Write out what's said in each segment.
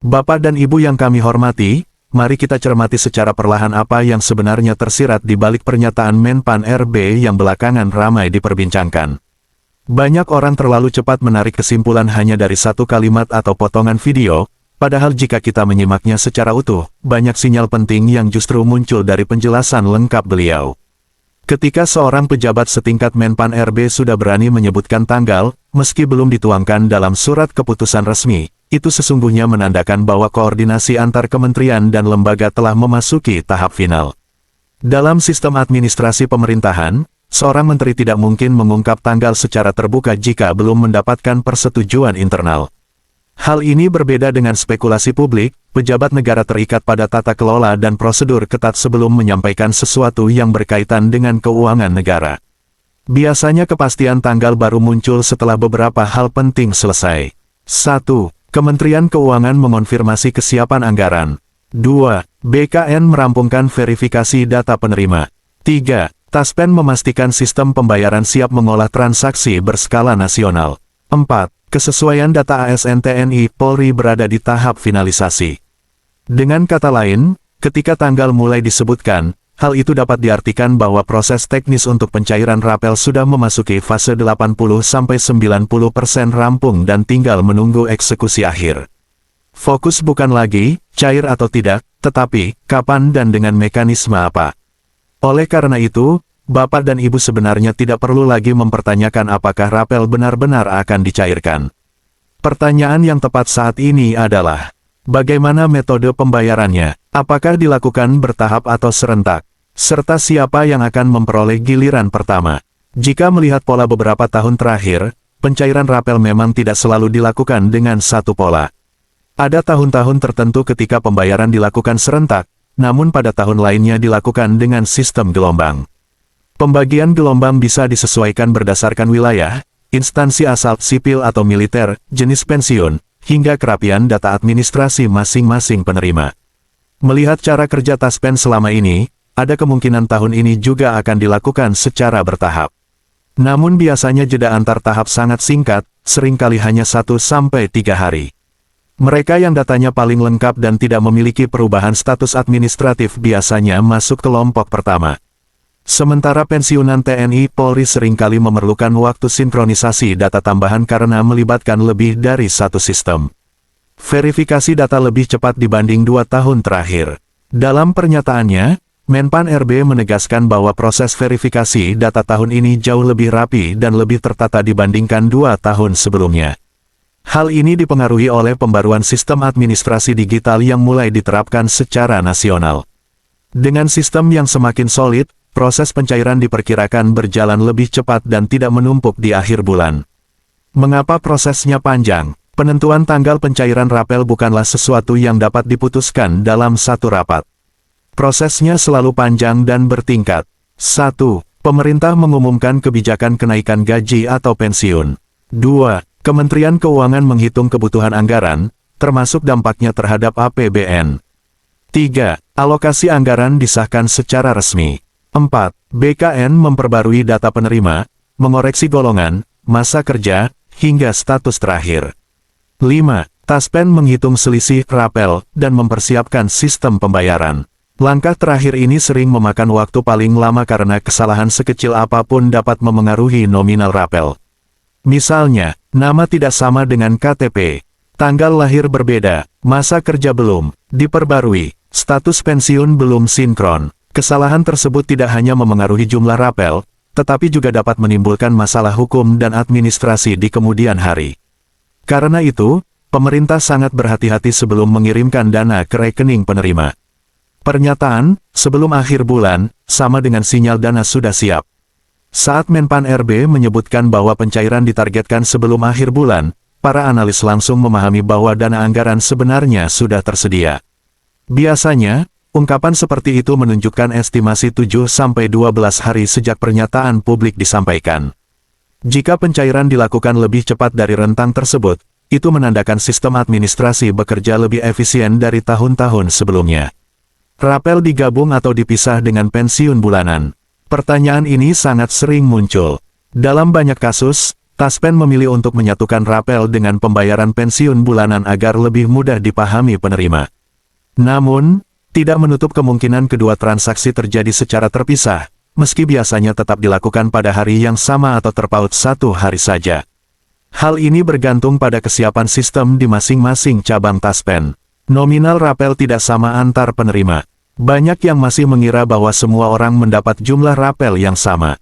Bapak dan Ibu yang kami hormati, mari kita cermati secara perlahan apa yang sebenarnya tersirat di balik pernyataan Menpan RB yang belakangan ramai diperbincangkan. Banyak orang terlalu cepat menarik kesimpulan hanya dari satu kalimat atau potongan video, padahal jika kita menyimaknya secara utuh, banyak sinyal penting yang justru muncul dari penjelasan lengkap beliau. Ketika seorang pejabat setingkat Menpan RB sudah berani menyebutkan tanggal, meski belum dituangkan dalam surat keputusan resmi, itu sesungguhnya menandakan bahwa koordinasi antar kementerian dan lembaga telah memasuki tahap final. Dalam sistem administrasi pemerintahan, seorang menteri tidak mungkin mengungkap tanggal secara terbuka jika belum mendapatkan persetujuan internal. Hal ini berbeda dengan spekulasi publik, pejabat negara terikat pada tata kelola dan prosedur ketat sebelum menyampaikan sesuatu yang berkaitan dengan keuangan negara. Biasanya kepastian tanggal baru muncul setelah beberapa hal penting selesai. 1. Kementerian Keuangan mengonfirmasi kesiapan anggaran. 2. BKN merampungkan verifikasi data penerima. 3. Taspen memastikan sistem pembayaran siap mengolah transaksi berskala nasional. 4. Kesesuaian data ASN TNI Polri berada di tahap finalisasi. Dengan kata lain, ketika tanggal mulai disebutkan, hal itu dapat diartikan bahwa proses teknis untuk pencairan rapel sudah memasuki fase 80-90% rampung dan tinggal menunggu eksekusi akhir. Fokus bukan lagi, cair atau tidak, tetapi, kapan dan dengan mekanisme apa. Oleh karena itu, Bapak dan Ibu sebenarnya tidak perlu lagi mempertanyakan apakah rapel benar-benar akan dicairkan. Pertanyaan yang tepat saat ini adalah, bagaimana metode pembayarannya? Apakah dilakukan bertahap atau serentak? Serta siapa yang akan memperoleh giliran pertama? Jika melihat pola beberapa tahun terakhir, pencairan rapel memang tidak selalu dilakukan dengan satu pola. Ada tahun-tahun tertentu ketika pembayaran dilakukan serentak, namun pada tahun lainnya dilakukan dengan sistem gelombang. Pembagian gelombang bisa disesuaikan berdasarkan wilayah, instansi asal sipil atau militer, jenis pensiun, hingga kerapian data administrasi masing-masing penerima. Melihat cara kerja Taspen selama ini, ada kemungkinan tahun ini juga akan dilakukan secara bertahap. Namun biasanya jeda antar tahap sangat singkat, seringkali hanya 1-3 hari. Mereka yang datanya paling lengkap dan tidak memiliki perubahan status administratif biasanya masuk kelompok pertama. Sementara pensiunan TNI Polri seringkali memerlukan waktu sinkronisasi data tambahan karena melibatkan lebih dari satu sistem. Verifikasi data lebih cepat dibanding 2 tahun terakhir. Dalam pernyataannya, Menpan RB menegaskan bahwa proses verifikasi data tahun ini jauh lebih rapi dan lebih tertata dibandingkan 2 tahun sebelumnya. Hal ini dipengaruhi oleh pembaruan sistem administrasi digital yang mulai diterapkan secara nasional. Dengan sistem yang semakin solid, proses pencairan diperkirakan berjalan lebih cepat dan tidak menumpuk di akhir bulan. Mengapa prosesnya panjang? Penentuan tanggal pencairan rapel bukanlah sesuatu yang dapat diputuskan dalam satu rapat. Prosesnya selalu panjang dan bertingkat. 1. Pemerintah mengumumkan kebijakan kenaikan gaji atau pensiun. 2. Kementerian Keuangan menghitung kebutuhan anggaran, termasuk dampaknya terhadap APBN. 3. Alokasi anggaran disahkan secara resmi. 4. BKN memperbarui data penerima, mengoreksi golongan, masa kerja, hingga status terakhir. 5. Taspen menghitung selisih rapel dan mempersiapkan sistem pembayaran. Langkah terakhir ini sering memakan waktu paling lama karena kesalahan sekecil apapun dapat memengaruhi nominal rapel. Misalnya, nama tidak sama dengan KTP, tanggal lahir berbeda, masa kerja belum diperbarui, status pensiun belum sinkron. Kesalahan tersebut tidak hanya memengaruhi jumlah rapel, tetapi juga dapat menimbulkan masalah hukum dan administrasi di kemudian hari. Karena itu, pemerintah sangat berhati-hati sebelum mengirimkan dana ke rekening penerima. Pernyataan, sebelum akhir bulan, sama dengan sinyal dana sudah siap. Saat Menpan RB menyebutkan bahwa pencairan ditargetkan sebelum akhir bulan, para analis langsung memahami bahwa dana anggaran sebenarnya sudah tersedia. Biasanya, ungkapan seperti itu menunjukkan estimasi 7-12 hari sejak pernyataan publik disampaikan. Jika pencairan dilakukan lebih cepat dari rentang tersebut, itu menandakan sistem administrasi bekerja lebih efisien dari tahun-tahun sebelumnya. Rapel digabung atau dipisah dengan pensiun bulanan. Pertanyaan ini sangat sering muncul. Dalam banyak kasus, Taspen memilih untuk menyatukan rapel dengan pembayaran pensiun bulanan agar lebih mudah dipahami penerima. Namun, tidak menutup kemungkinan kedua transaksi terjadi secara terpisah, meski biasanya tetap dilakukan pada hari yang sama atau terpaut satu hari saja. Hal ini bergantung pada kesiapan sistem di masing-masing cabang Taspen. Nominal rapel tidak sama antar penerima. Banyak yang masih mengira bahwa semua orang mendapat jumlah rapel yang sama.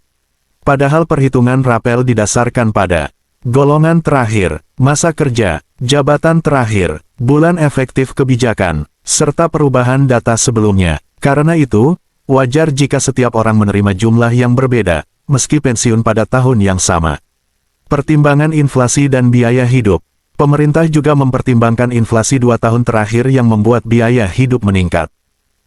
Padahal perhitungan rapel didasarkan pada golongan terakhir, masa kerja, jabatan terakhir, bulan efektif kebijakan, serta perubahan data sebelumnya. Karena itu, wajar jika setiap orang menerima jumlah yang berbeda, meski pensiun pada tahun yang sama. Pertimbangan inflasi dan biaya hidup. Pemerintah juga mempertimbangkan inflasi 2 tahun terakhir yang membuat biaya hidup meningkat.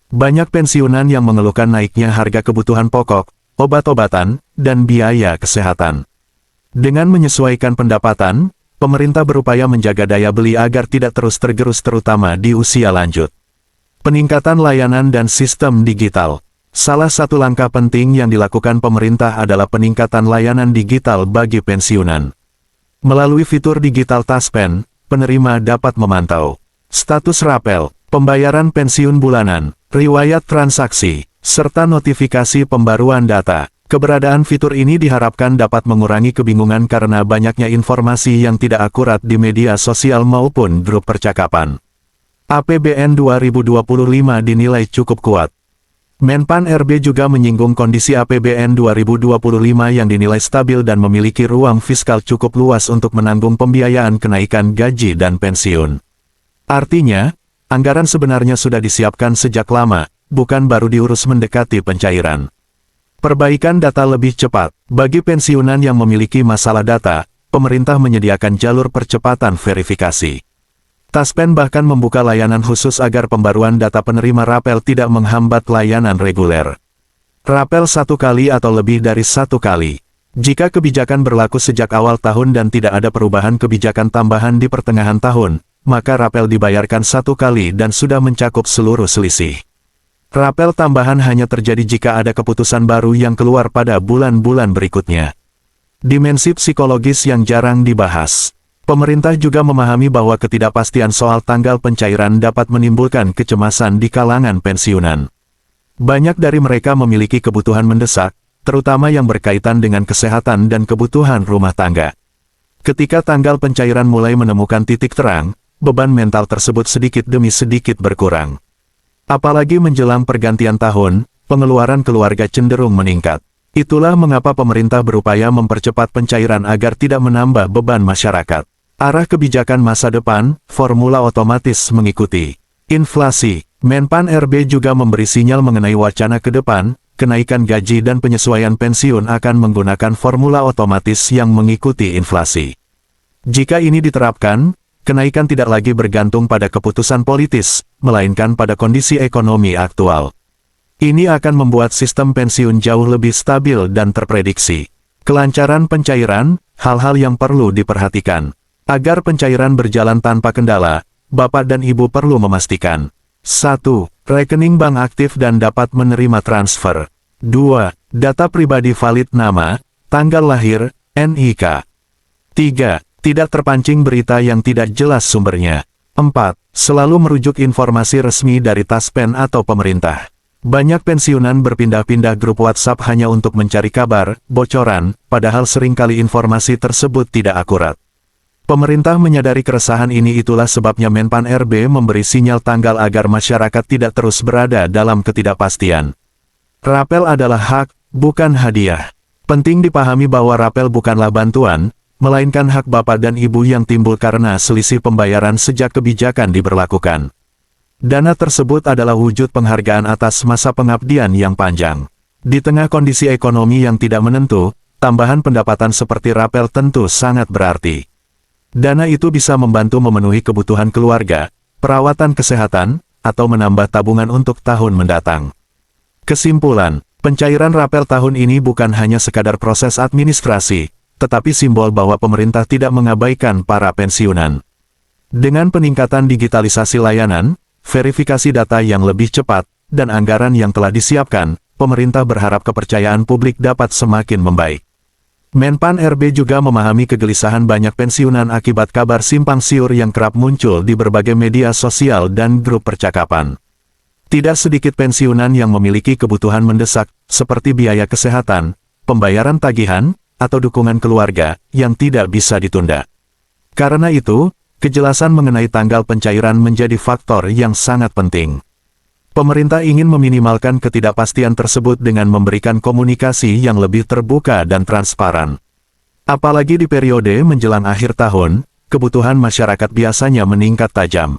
Banyak pensiunan yang mengeluhkan naiknya harga kebutuhan pokok, obat-obatan, dan biaya kesehatan. Dengan menyesuaikan pendapatan, pemerintah berupaya menjaga daya beli agar tidak terus tergerus terutama di usia lanjut. Peningkatan layanan dan sistem digital. Salah satu langkah penting yang dilakukan pemerintah adalah peningkatan layanan digital bagi pensiunan. Melalui fitur digital Taspen, penerima dapat memantau status rapel, pembayaran pensiun bulanan, riwayat transaksi, serta notifikasi pembaruan data. Keberadaan fitur ini diharapkan dapat mengurangi kebingungan karena banyaknya informasi yang tidak akurat di media sosial maupun grup percakapan. APBN 2025 dinilai cukup kuat. Menpan RB juga menyinggung kondisi APBN 2025 yang dinilai stabil dan memiliki ruang fiskal cukup luas untuk menanggung pembiayaan kenaikan gaji dan pensiun. Artinya, anggaran sebenarnya sudah disiapkan sejak lama, bukan baru diurus mendekati pencairan. Perbaikan data lebih cepat. Bagi pensiunan yang memiliki masalah data, pemerintah menyediakan jalur percepatan verifikasi. Taspen bahkan membuka layanan khusus agar pembaruan data penerima rapel tidak menghambat layanan reguler. Rapel 1 kali atau lebih dari 1 kali. Jika kebijakan berlaku sejak awal tahun dan tidak ada perubahan kebijakan tambahan di pertengahan tahun, maka rapel dibayarkan 1 kali dan sudah mencakup seluruh selisih. Rapel tambahan hanya terjadi jika ada keputusan baru yang keluar pada bulan-bulan berikutnya. Dimensi psikologis yang jarang dibahas. Pemerintah juga memahami bahwa ketidakpastian soal tanggal pencairan dapat menimbulkan kecemasan di kalangan pensiunan. Banyak dari mereka memiliki kebutuhan mendesak, terutama yang berkaitan dengan kesehatan dan kebutuhan rumah tangga. Ketika tanggal pencairan mulai menemukan titik terang, beban mental tersebut sedikit demi sedikit berkurang. Apalagi menjelang pergantian tahun, pengeluaran keluarga cenderung meningkat. Itulah mengapa pemerintah berupaya mempercepat pencairan agar tidak menambah beban masyarakat. Arah kebijakan masa depan, formula otomatis mengikuti. Inflasi. Menpan RB juga memberi sinyal mengenai wacana ke depan, kenaikan gaji dan penyesuaian pensiun akan menggunakan formula otomatis yang mengikuti inflasi. Jika ini diterapkan, kenaikan tidak lagi bergantung pada keputusan politis, melainkan pada kondisi ekonomi aktual. Ini akan membuat sistem pensiun jauh lebih stabil dan terprediksi. Kelancaran pencairan, hal-hal yang perlu diperhatikan. Agar pencairan berjalan tanpa kendala, Bapak dan Ibu perlu memastikan 1. Rekening bank aktif dan dapat menerima transfer. 2. Data pribadi valid nama, tanggal lahir, NIK. 3. Tidak terpancing berita yang tidak jelas sumbernya. 4. Selalu merujuk informasi resmi dari Taspen atau pemerintah. Banyak pensiunan berpindah-pindah grup WhatsApp hanya untuk mencari kabar, bocoran, padahal seringkali informasi tersebut tidak akurat. Pemerintah menyadari keresahan ini, itulah sebabnya Menpan RB memberi sinyal tanggal agar masyarakat tidak terus berada dalam ketidakpastian. Rapel adalah hak, bukan hadiah. Penting dipahami bahwa rapel bukanlah bantuan, melainkan hak Bapak dan Ibu yang timbul karena selisih pembayaran sejak kebijakan diberlakukan. Dana tersebut adalah wujud penghargaan atas masa pengabdian yang panjang. Di tengah kondisi ekonomi yang tidak menentu, tambahan pendapatan seperti rapel tentu sangat berarti. Dana itu bisa membantu memenuhi kebutuhan keluarga, perawatan kesehatan, atau menambah tabungan untuk tahun mendatang. Kesimpulan, pencairan rapel tahun ini bukan hanya sekadar proses administrasi, tetapi simbol bahwa pemerintah tidak mengabaikan para pensiunan. Dengan peningkatan digitalisasi layanan, verifikasi data yang lebih cepat, dan anggaran yang telah disiapkan, pemerintah berharap kepercayaan publik dapat semakin membaik. Menpan RB juga memahami kegelisahan banyak pensiunan akibat kabar simpang siur yang kerap muncul di berbagai media sosial dan grup percakapan. Tidak sedikit pensiunan yang memiliki kebutuhan mendesak, seperti biaya kesehatan, pembayaran tagihan, atau dukungan keluarga, yang tidak bisa ditunda. Karena itu, kejelasan mengenai tanggal pencairan menjadi faktor yang sangat penting. Pemerintah ingin meminimalkan ketidakpastian tersebut dengan memberikan komunikasi yang lebih terbuka dan transparan. Apalagi di periode menjelang akhir tahun, kebutuhan masyarakat biasanya meningkat tajam.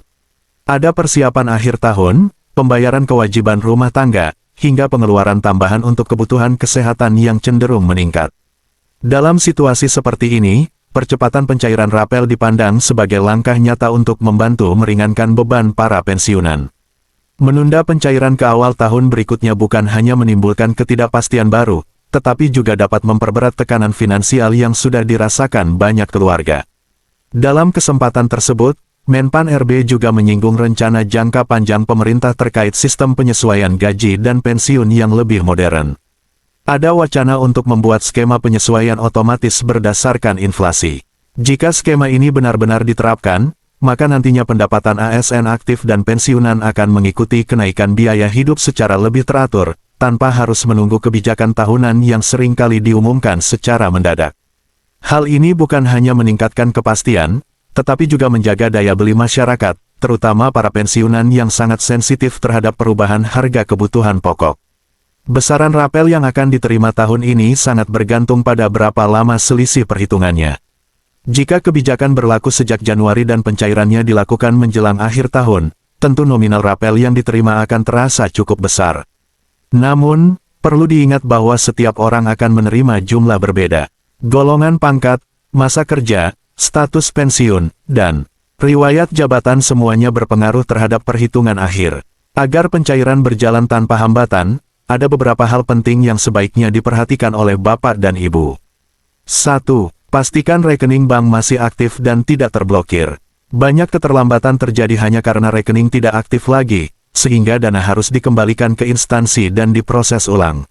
Ada persiapan akhir tahun, pembayaran kewajiban rumah tangga, hingga pengeluaran tambahan untuk kebutuhan kesehatan yang cenderung meningkat. Dalam situasi seperti ini, percepatan pencairan rapel dipandang sebagai langkah nyata untuk membantu meringankan beban para pensiunan. Menunda pencairan ke awal tahun berikutnya bukan hanya menimbulkan ketidakpastian baru, tetapi juga dapat memperberat tekanan finansial yang sudah dirasakan banyak keluarga. Dalam kesempatan tersebut, Menpan RB juga menyinggung rencana jangka panjang pemerintah terkait sistem penyesuaian gaji dan pensiun yang lebih modern. Ada wacana untuk membuat skema penyesuaian otomatis berdasarkan inflasi. Jika skema ini benar-benar diterapkan, maka nantinya pendapatan ASN aktif dan pensiunan akan mengikuti kenaikan biaya hidup secara lebih teratur, tanpa harus menunggu kebijakan tahunan yang seringkali diumumkan secara mendadak. Hal ini bukan hanya meningkatkan kepastian, tetapi juga menjaga daya beli masyarakat, terutama para pensiunan yang sangat sensitif terhadap perubahan harga kebutuhan pokok. Besaran rapel yang akan diterima tahun ini sangat bergantung pada berapa lama selisih perhitungannya. Jika kebijakan berlaku sejak Januari dan pencairannya dilakukan menjelang akhir tahun, tentu nominal rapel yang diterima akan terasa cukup besar. Namun, perlu diingat bahwa setiap orang akan menerima jumlah berbeda. Golongan pangkat, masa kerja, status pensiun, dan riwayat jabatan semuanya berpengaruh terhadap perhitungan akhir. Agar pencairan berjalan tanpa hambatan, ada beberapa hal penting yang sebaiknya diperhatikan oleh Bapak dan Ibu. 1. Pastikan rekening bank masih aktif dan tidak terblokir. Banyak keterlambatan terjadi hanya karena rekening tidak aktif lagi, sehingga dana harus dikembalikan ke instansi dan diproses ulang.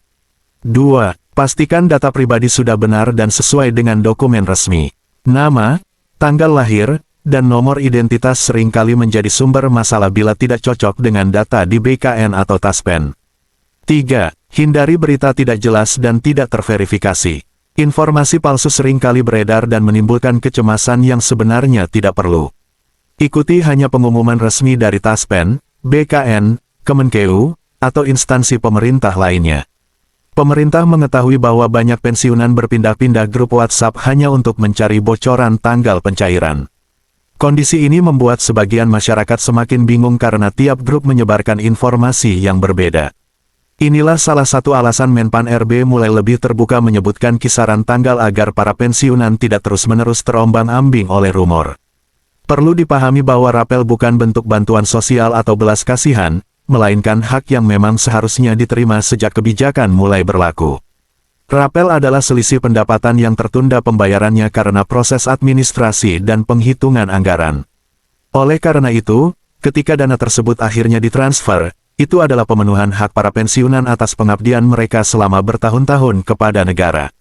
2. Pastikan data pribadi sudah benar dan sesuai dengan dokumen resmi. Nama, tanggal lahir, dan nomor identitas seringkali menjadi sumber masalah bila tidak cocok dengan data di BKN atau Taspen. 3. Hindari berita tidak jelas dan tidak terverifikasi. Informasi palsu seringkali beredar dan menimbulkan kecemasan yang sebenarnya tidak perlu. Ikuti hanya pengumuman resmi dari Taspen, BKN, Kemenkeu, atau instansi pemerintah lainnya. Pemerintah mengetahui bahwa banyak pensiunan berpindah-pindah grup WhatsApp hanya untuk mencari bocoran tanggal pencairan. Kondisi ini membuat sebagian masyarakat semakin bingung karena tiap grup menyebarkan informasi yang berbeda. Inilah salah satu alasan Menpan RB mulai lebih terbuka menyebutkan kisaran tanggal agar para pensiunan tidak terus-menerus terombang-ambing oleh rumor. Perlu dipahami bahwa rapel bukan bentuk bantuan sosial atau belas kasihan, melainkan hak yang memang seharusnya diterima sejak kebijakan mulai berlaku. Rapel adalah selisih pendapatan yang tertunda pembayarannya karena proses administrasi dan penghitungan anggaran. Oleh karena itu, ketika dana tersebut akhirnya ditransfer, itu adalah pemenuhan hak para pensiunan atas pengabdian mereka selama bertahun-tahun kepada negara.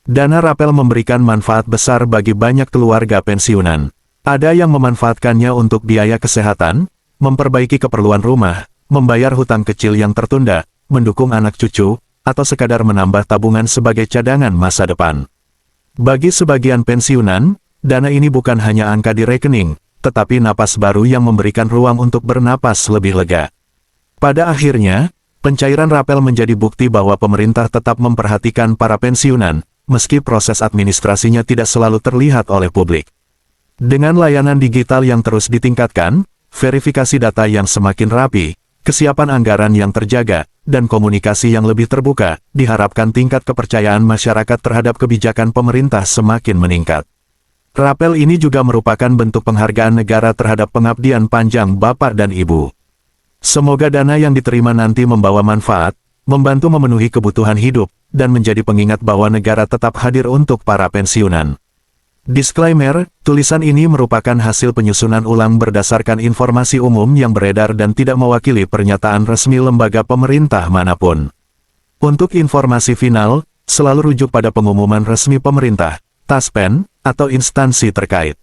Dana rapel memberikan manfaat besar bagi banyak keluarga pensiunan. Ada yang memanfaatkannya untuk biaya kesehatan, memperbaiki keperluan rumah, membayar hutang kecil yang tertunda, mendukung anak cucu, atau sekadar menambah tabungan sebagai cadangan masa depan. Bagi sebagian pensiunan, dana ini bukan hanya angka di rekening, tetapi napas baru yang memberikan ruang untuk bernapas lebih lega. Pada akhirnya, pencairan rapel menjadi bukti bahwa pemerintah tetap memperhatikan para pensiunan, meski proses administrasinya tidak selalu terlihat oleh publik. Dengan layanan digital yang terus ditingkatkan, verifikasi data yang semakin rapi, kesiapan anggaran yang terjaga, dan komunikasi yang lebih terbuka, diharapkan tingkat kepercayaan masyarakat terhadap kebijakan pemerintah semakin meningkat. Rapel ini juga merupakan bentuk penghargaan negara terhadap pengabdian panjang Bapak dan Ibu. Semoga dana yang diterima nanti membawa manfaat, membantu memenuhi kebutuhan hidup, dan menjadi pengingat bahwa negara tetap hadir untuk para pensiunan. Disclaimer, tulisan ini merupakan hasil penyusunan ulang berdasarkan informasi umum yang beredar dan tidak mewakili pernyataan resmi lembaga pemerintah manapun. Untuk informasi final, selalu rujuk pada pengumuman resmi pemerintah, taspen, atau instansi terkait.